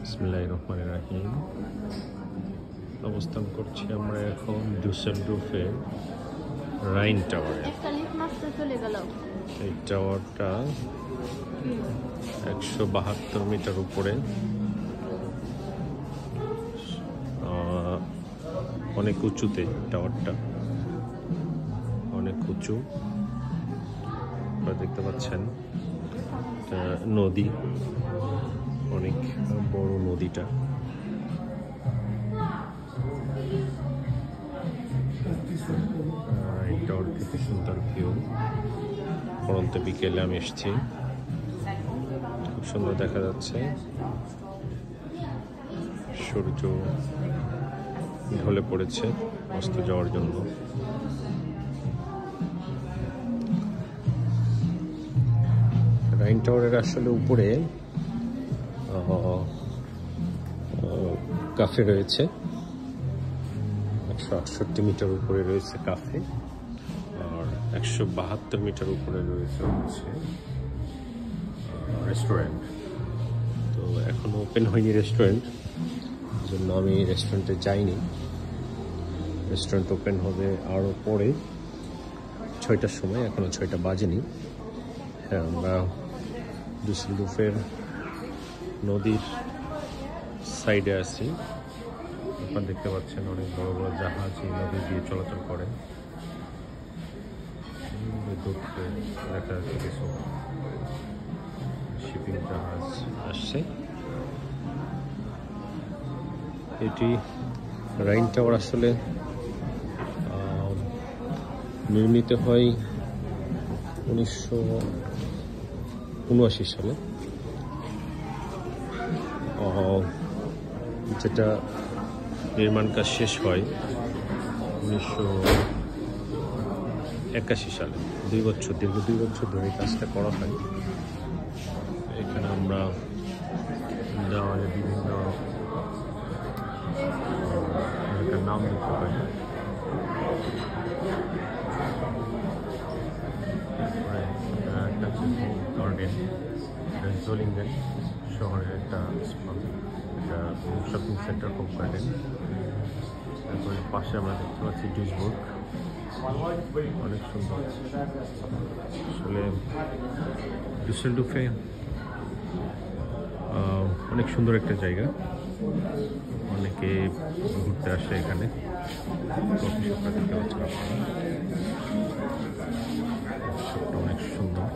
বিসমিল্লাহির রহমানির রহিম। অবস্থান করছি আমরা এখন ডুসেলডোর্ফের রাইন টাওয়ারে। এই টাওয়ারটা 172 মিটার উপরে, অনেক উঁচুতে টাওয়ারটা, অনেক উঁচু। আপনারা দেখতে পাচ্ছেন নদী, অনেক বড় নদীটা। এই টাওয়ার থেকে সুন্দর ভিউ। পরন্ত বিকেলে আমি এসেছি, খুব সুন্দর দেখা যাচ্ছে। সূর্য ঢলে পড়েছে অস্ত যাওয়ার জন্য। রাইন টাওয়ারের আসলে উপরে কাফে রয়েছে, 168 মিটার উপরে রয়েছে কাফে, আর 172 মিটার উপরে রয়েছে হচ্ছে রেস্টুরেন্ট। তো এখনো ওপেন হয়নি রেস্টুরেন্ট, জন্য আমি রেস্টুরেন্টে যাইনি। রেস্টুরেন্ট ওপেন হবে আরও পরে, 6টার সময়, এখনো 6টা বাজেনি। হ্যাঁ, আমরা ডুসেলডোর্ফের নদীর সাইডে আছি। আপনারা দেখতে পাচ্ছেন অনেক বড় বড় জাহাজ এই নদী দিয়ে চলাচল করে। দেখা যাচ্ছে কিছু শিপিং জাহাজ আসছে। এটি রাইন টাওয়ার আসলে নির্মিত হয় 1979 সালে, যেটা নির্মাণ কাজ শেষ হয় 1981 সালে। দীর্ঘ 2 বছর ধরে কাজটা করা হয়। এখানে আমরা দেওয়ালে বিভিন্ন নাম দেখতে পাই। গার্ডেন, জোলিঙ্গেন শহরের একটা শপিং সেন্টার, হোপ গার্ডেন। তারপরে পাশে আমরা দেখতে পাচ্ছি ডুইসবুর্গ, অনেক সুন্দর। আসলে ডুসেলডোর্ফে অনেক সুন্দর একটা জায়গা, অনেকে ঘুরতে আসে এখানে। কফি শপটা দেখতে পাচ্ছেন আপনারা, অনেক সুন্দর।